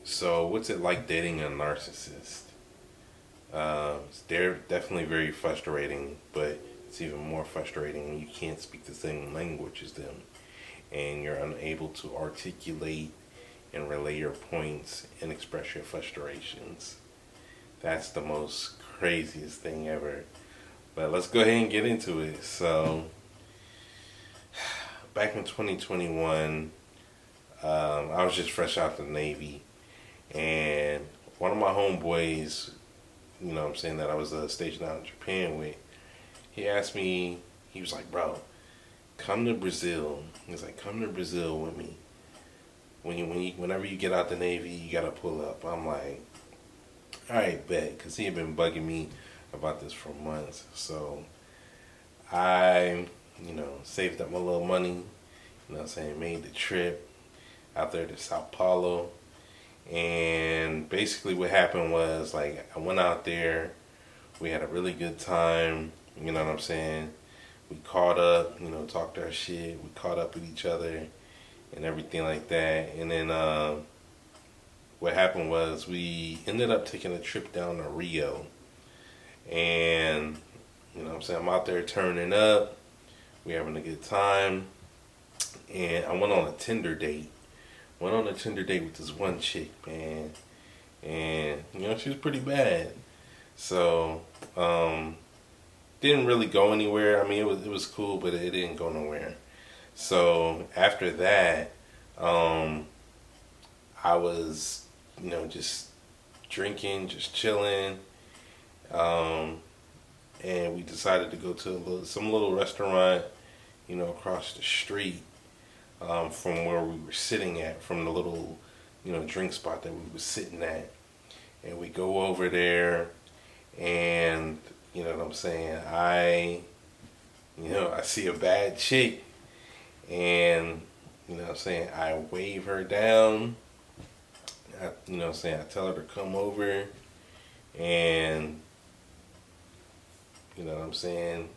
So, what's it like dating a narcissist? They're definitely very frustrating, but it's even more frustrating when you can't speak the same language as them and you're unable to articulate and relay your points and express your frustrations. That's the most craziest thing ever. But let's go ahead and get into it. So, back in 2021, I was just fresh out the Navy, and one of my homeboys, what I'm saying, that I was stationed out in Japan with, he asked me, he was like, bro, come to Brazil. He's like, come to Brazil with me. Whenever you get out the Navy, you gotta pull up. I'm like, all right, bet, because he had been bugging me about this for months. So I, saved up my little money, what I'm saying, made the trip out there to Sao Paulo. And basically what happened was, like, I went out there, we had a really good time, you know what I'm saying? We caught up, talked our shit, we caught up with each other and everything like that. And then what happened was we ended up taking a trip down to Rio. And, I'm out there turning up, we having a good time. And I went on a Tinder date. Went on a Tinder date with this one chick, man. And, she was pretty bad. So, didn't really go anywhere. I mean, it was cool, but it didn't go nowhere. So, after that, I was, just drinking, just chilling. And we decided to go to some little restaurant, across the street from where we were sitting at, from the little, drink spot that we were sitting at. And we go over there, and, you know what I'm saying, I see a bad chick, and, what I'm saying, I wave her down, I tell her to come over, and, what I'm saying,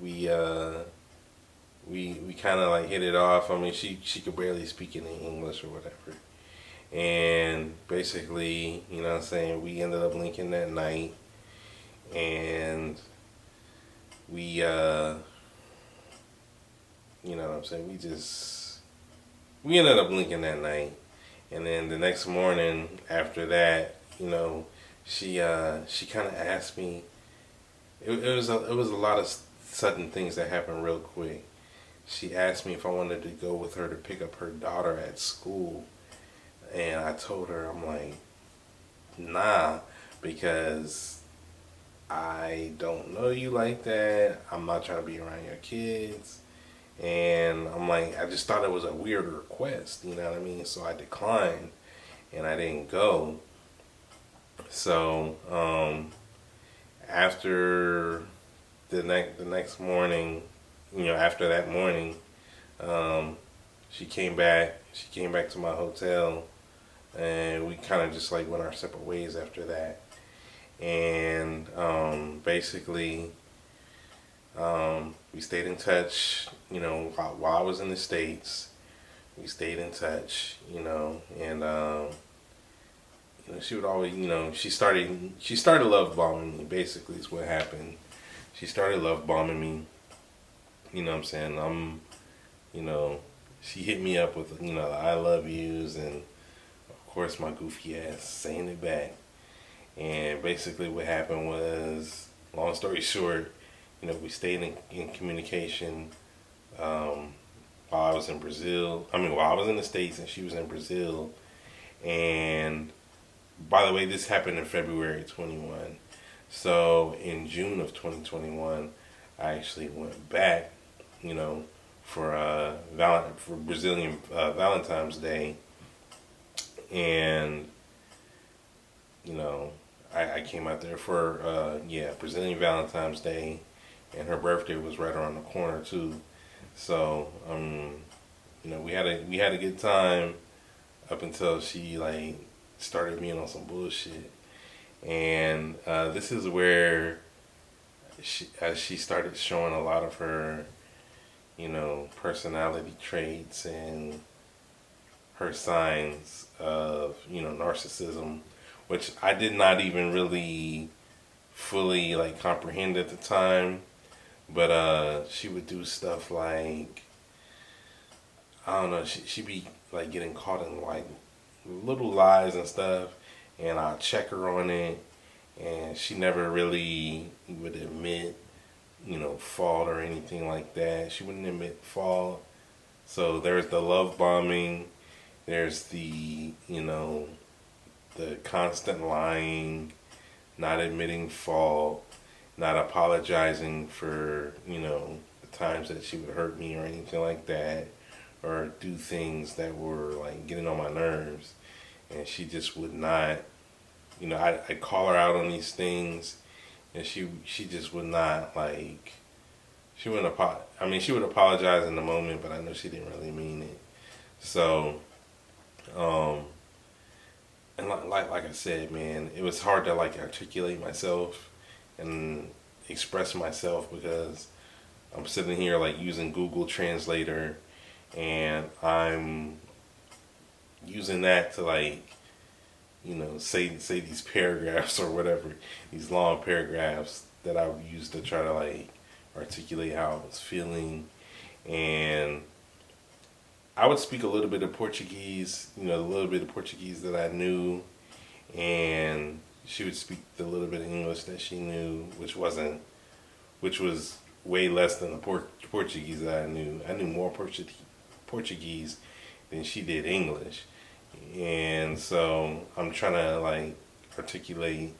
we kind of like hit it off. I mean, she could barely speak any English or whatever. And basically, what I'm saying, we ended up linking that night. And we, what I'm saying, we ended up linking that night. And then the next morning after that, she kind of asked me, it was a lot of sudden things that happened real quick. She asked me if I wanted to go with her to pick up her daughter at school. And I told her, I'm like, nah, because I don't know you like that. I'm not trying to be around your kids. And I'm like, I just thought it was a weird request, you know what I mean? So I declined and I didn't go. So, after the next morning, after that morning, she came back. She came back to my hotel, and we kind of just like went our separate ways after that. And basically, we stayed in touch. While I was in the States, we stayed in touch. And she would always, she started love bombing me. Basically, is what happened. She started love bombing me. You know what I'm saying? She hit me up with, the I love yous, and of course my goofy ass saying it back. And basically what happened was, long story short, we stayed in communication while I was in Brazil. While I was in the States and she was in Brazil. And by the way, this happened in February 21. So in June of 2021, I actually went back, for Brazilian Valentine's Day, and I came out there for Brazilian Valentine's Day, and her birthday was right around the corner too. So we had a good time up until she like started being on some bullshit, and this is where she started showing a lot of her personality traits and her signs of, narcissism, which I did not even really fully like comprehend at the time. But she would do stuff like, I don't know, she'd be like getting caught in like little lies and stuff, and I'd check her on it, and she never really would admit, fault or anything like that. She wouldn't admit fault. So there's the love bombing, there's the constant lying, not admitting fault, not apologizing for, the times that she would hurt me or anything like that, or do things that were like getting on my nerves. And she just would not, I'd call her out on these things, and she just would not, like, she wouldn't she would apologize in the moment, but I know she didn't really mean it. So, and like I said, man, it was hard to like articulate myself and express myself because I'm sitting here like using Google Translator, and I'm using that to like, say these paragraphs or whatever, these long paragraphs that I would use to try to like articulate how I was feeling. And I would speak a little bit of Portuguese, a little bit of Portuguese that I knew, and she would speak the little bit of English that she knew, which was way less than the Portuguese that I knew. I knew more Portuguese than she did English. And so I'm trying to like articulate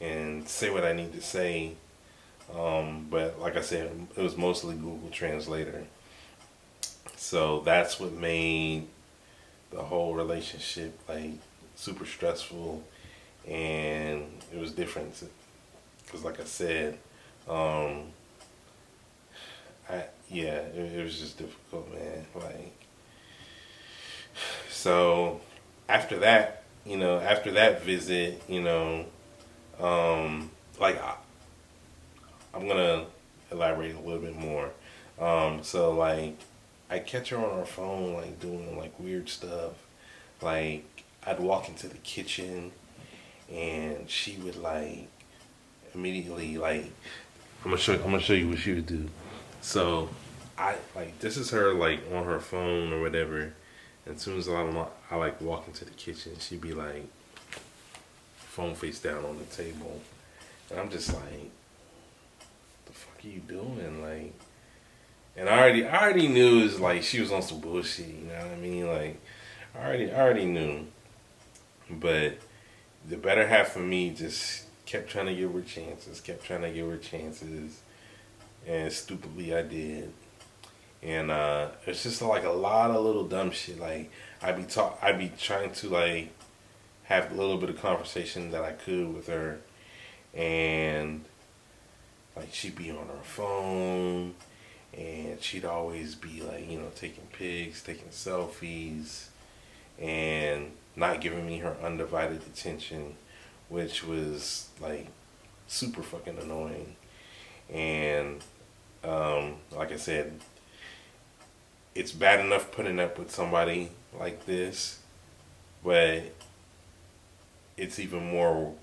and say what I need to say. But like I said, it was mostly Google Translator. So that's what made the whole relationship like super stressful, and it was different because, like I said, it was just difficult, man. Like, so after that, after that visit, like I'm gonna elaborate a little bit more. So like I catch her on her phone, like doing like weird stuff. Like I'd walk into the kitchen, and she would like immediately like I'm gonna show you what she would do. So I like this is her like on her phone or whatever. And as soon as I like walk into the kitchen, she'd be like phone face down on the table, and I'm just like, the fuck are you doing? Like, and I already knew it was like she was on some bullshit. You know what I mean? Like, I already knew. But the better half of me just kept trying to give her chances, and stupidly I did. And it's just like a lot of little dumb shit. Like I'd be trying to like have a little bit of conversation that I could with her, and like she'd be on her phone, and she'd always be like, taking pics, taking selfies, and not giving me her undivided attention, which was like super fucking annoying. And like I said, it's bad enough putting up with somebody like this, but it's even worse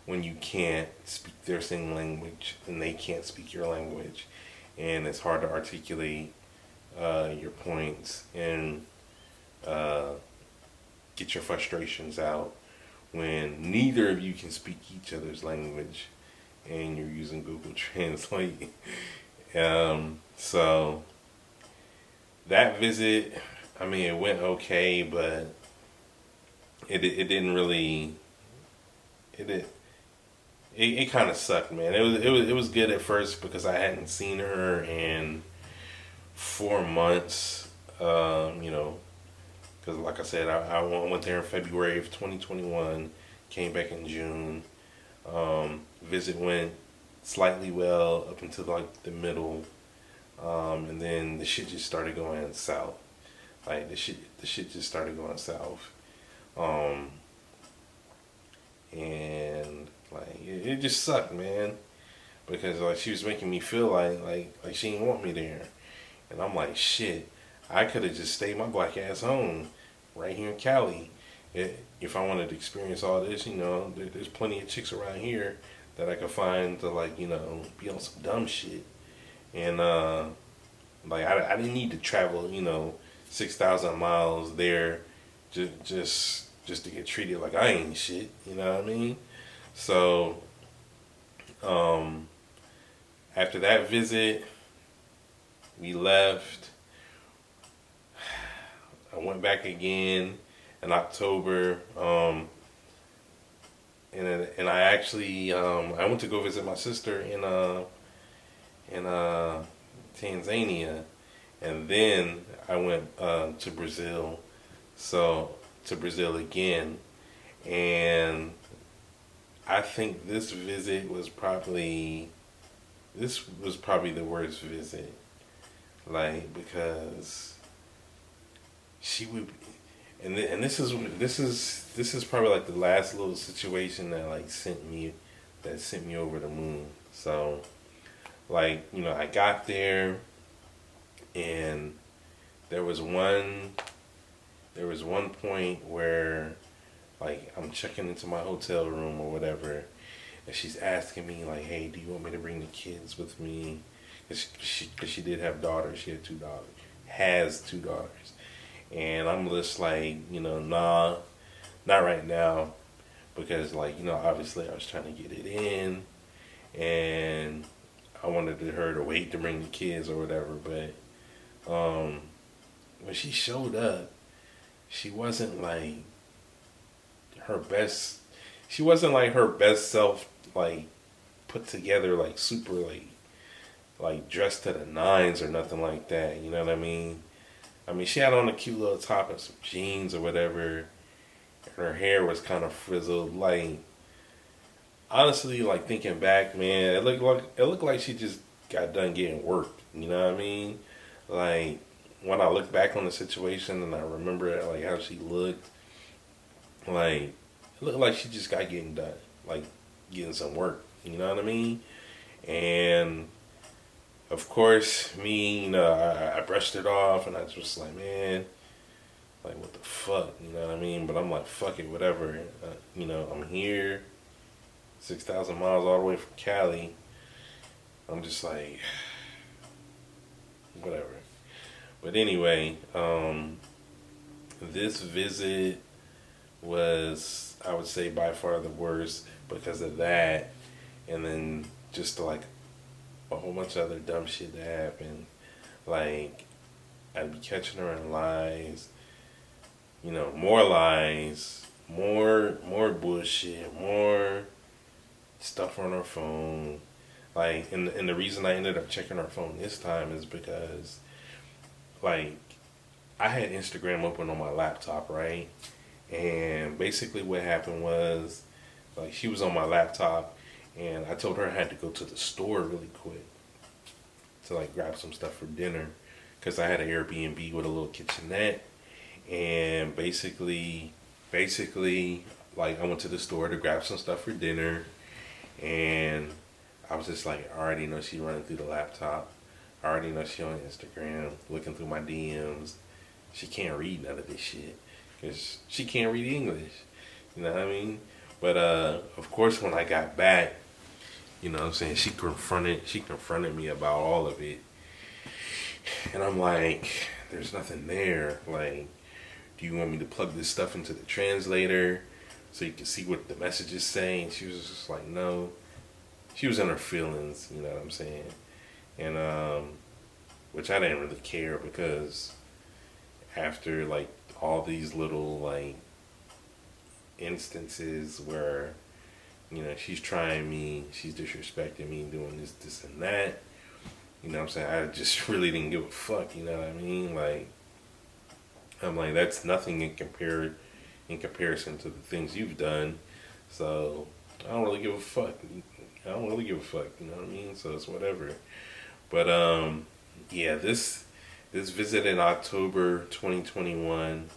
when you can't speak their same language and they can't speak your language, and it's hard to articulate your points and get your frustrations out when neither of you can speak each other's language and you're using Google Translate. So that visit, I mean, it went okay, but it didn't really, it kind of sucked, man. It was good at first because I hadn't seen her in 4 months, because like I said, I went there in February of 2021, came back in June. Visit went slightly well up until like the middle, and then the shit just started going south. Like the shit just started going south, and like it just sucked, man, because like she was making me feel like she didn't want me there, and I'm like, shit, I could have just stayed my black ass home right here in Cali. If I wanted to experience all this, there's plenty of chicks around here that I could find to like, be on some dumb shit. And like I didn't need to travel, 6,000 miles there just to get treated like I ain't shit. You know what I mean? So um, after that visit, we left. I went back again in October, and I actually I went to go visit my sister in Tanzania, and then I went to Brazil, so to Brazil again, and I think this was probably the worst visit, like because she would, and this is probably like the last little situation that like sent me over the moon. So like I got there and there was one point where like I'm checking into my hotel room or whatever, and she's asking me like, "Hey, do you want me to bring the kids with me?" Cause she did have daughters. She had two daughters. Has two daughters. And I'm just like, nah, not right now, because like, obviously I was trying to get it in, and I wanted her to wait to bring the kids or whatever. But when she showed up, she wasn't like her best. She wasn't like her best self, like put together, like super, like dressed to the nines or nothing like that. You know what I mean? She had on a cute little top and some jeans or whatever, and her hair was kind of frizzled. Like, honestly, like thinking back, man, it looked like she just got done getting worked. You know what I mean? Like, when I look back on the situation and I remember like how she looked, like it looked like she just got getting done, like getting some work. You know what I mean? And of course, me, I brushed it off, and I was just like, man, like, what the fuck, you know what I mean? But I'm like, fuck it, whatever. I'm here, 6,000 miles all the way from Cali. I'm just like, whatever. But anyway, this visit was, I would say, by far the worst because of that, and then just like a whole bunch of other dumb shit that happened. Like, I'd be catching her in lies, more lies, more bullshit, more stuff on her phone. Like, and the reason I ended up checking her phone this time is because, like, I had Instagram open on my laptop, right? And basically what happened was, like, she was on my laptop, and I told her I had to go to the store really quick to like grab some stuff for dinner, because I had an Airbnb with a little kitchenette, and basically, like I went to the store to grab some stuff for dinner, and I was just like, I already know she running through the laptop. I already know she on Instagram looking through my DMs. She can't read none of this shit because she can't read English. You know what I mean? But of course, when I got back, you know what I'm saying, she confronted me about all of it. And I'm like, there's nothing there. Like, do you want me to plug this stuff into the translator so you can see what the message is saying? She was just like, no. She was in her feelings, you know what I'm saying? And which I didn't really care, because after like all these little like instances where, she's trying me, she's disrespecting me, doing this and that, you know what I'm saying, I just really didn't give a fuck, you know what I mean? Like, I'm like, that's nothing in comparison to the things you've done. So I don't really give a fuck. You know what I mean? So it's whatever. But yeah, this visit in October 2021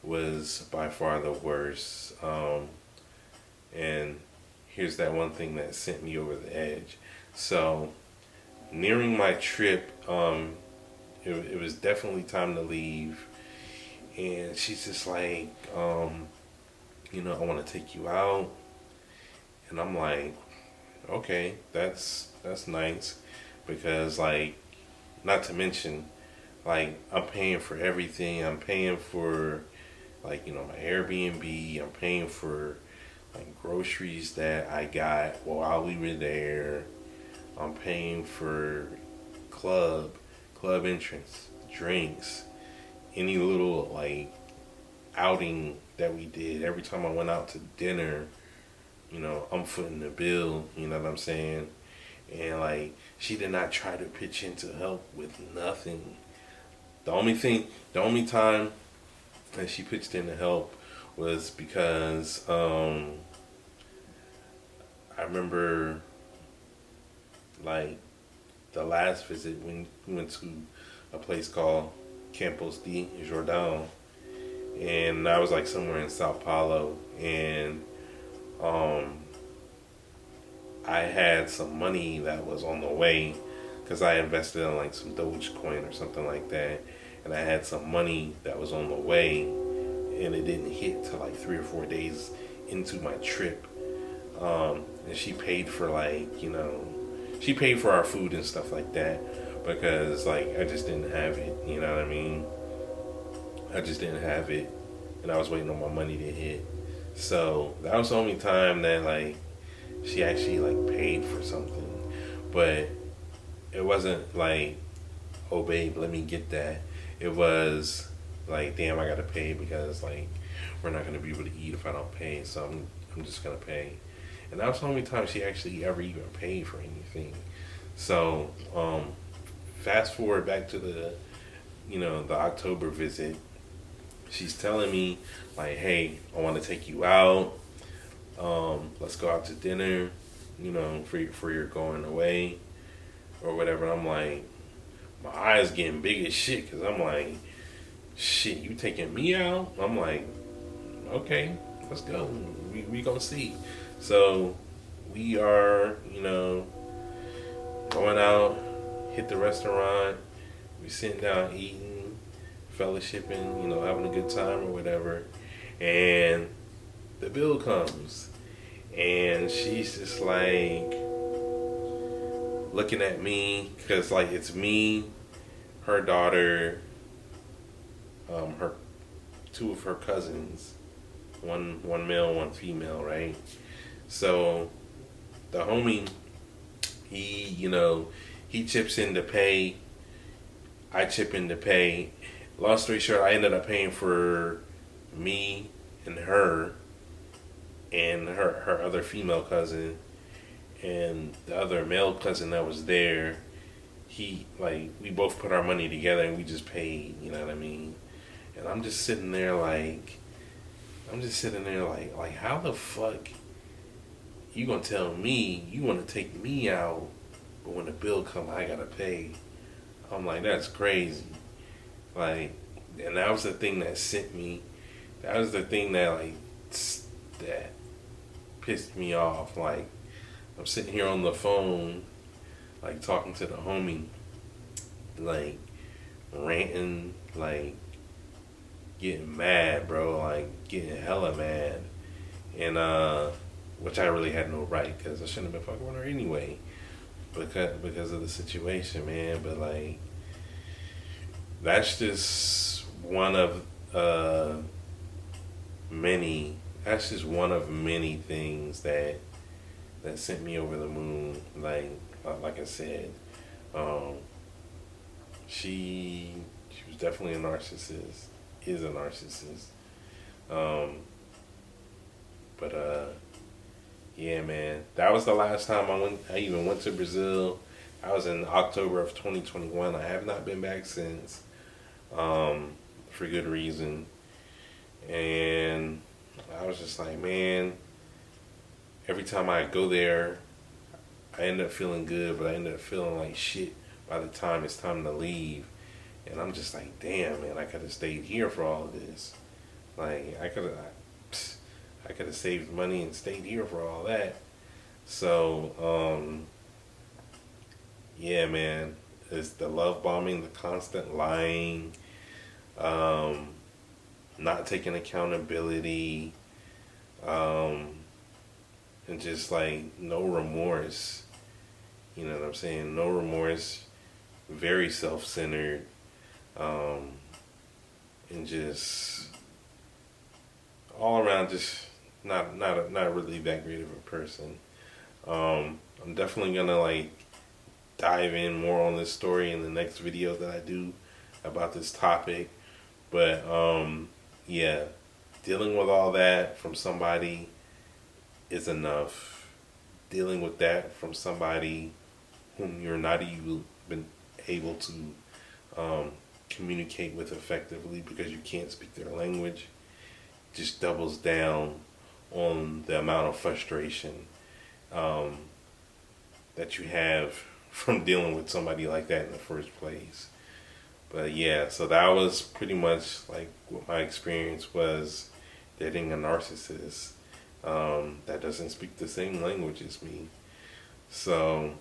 was by far the worst. And here's that one thing that sent me over the edge. So nearing my trip it was definitely time to leave. And she's just like, I want to take you out. And I'm like, okay, that's nice, because like, not to mention, like, I'm paying for everything. I'm paying for, like, my Airbnb. I'm paying for like groceries that I got while we were there. I'm paying for club club entrance, drinks, any little like outing that we did. Every time I went out to dinner, I'm footing the bill. You know what I'm saying? And like, she did not try to pitch in to help with nothing. The only time that she pitched in to help was because I remember, like, the last visit when we went to a place called Campos de Jordão, and I was like somewhere in Sao Paulo, and um, I had some money that was on the way because I invested in like some Dogecoin or something like that, and I had some money that was on the way, and it didn't hit till like 3 or 4 days into my trip. And she paid for she paid for our food and stuff like that, because like I just didn't have it. You know what I mean? I just didn't have it, and I was waiting on my money to hit. So that was the only time that like she actually like paid for something, but it wasn't like, oh babe, let me get that. It was like, damn, I gotta pay because like we're not gonna be able to eat if I don't pay, so I'm just gonna pay. And that was the only time she actually ever even paid for anything. So fast forward back to the October visit. She's telling me like, hey, I want to take you out. Let's go out to dinner. For your going away or whatever. And I'm like, my eyes getting big as shit, because I'm like, shit, you taking me out? I'm like, okay, let's go. We gonna see. So we are, going out, hit the restaurant. We sitting down eating, fellowshipping, having a good time or whatever. And the bill comes, and she's just like looking at me, because like it's me, her daughter, her two of her cousins, one male, one female, right? So the homie, he chips in to pay. I chip in to pay. Long story short, I ended up paying for me and her other female cousin, and the other male cousin that was there. We both put our money together and we just paid. You know what I mean? And I'm just sitting there like, how the fuck you gonna tell me you want to take me out, but when the bill come, I gotta pay? I'm like, that's crazy. Like, and that was the thing that sent me. That was the thing that that pissed me off. Like, I'm sitting here on the phone, like talking to the homie, like ranting, like getting mad, bro, like getting hella mad, and which I really had no right, because I shouldn't have been fucking with her anyway, because of the situation, man. But like, that's just one of many. That's just one of many things that sent me over the moon. Like I said, she was definitely a narcissist. Is a narcissist. But yeah, man, that was the last time I even went to Brazil. I was in October of 2021. I have not been back since, for good reason. And I was just like, man, every time I go there, I end up feeling good, but I end up feeling like shit by the time it's time to leave. And I'm just like, damn, man, I could have stayed here for all of this. Like, I could have saved money and stayed here for all that. So, yeah, man, is the love bombing, the constant lying, not taking accountability, and just like no remorse. You know what I'm saying? No remorse, very self-centered, and just all around just not really that great of a person. I'm definitely gonna like dive in more on this story in the next video that I do about this topic. But yeah, dealing with all that from somebody is enough. Dealing with that from somebody whom you're not even been able to communicate with effectively because you can't speak their language just doubles down on the amount of frustration that you have from dealing with somebody like that in the first place. But yeah, so that was pretty much like what my experience was dating a narcissist that doesn't speak the same language as me. So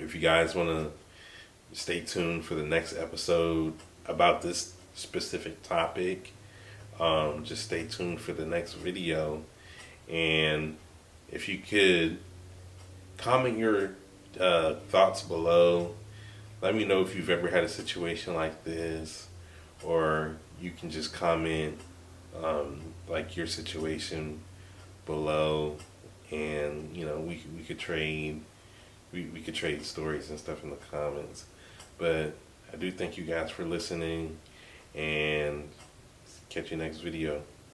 if you guys want to stay tuned for the next episode about this specific topic, just stay tuned for the next video. And if you could comment your thoughts below. Let me know if you've ever had a situation like this, or you can just comment like your situation below, and you know we could trade we could trade stories and stuff in the comments. But I do thank you guys for listening, and catch you next video.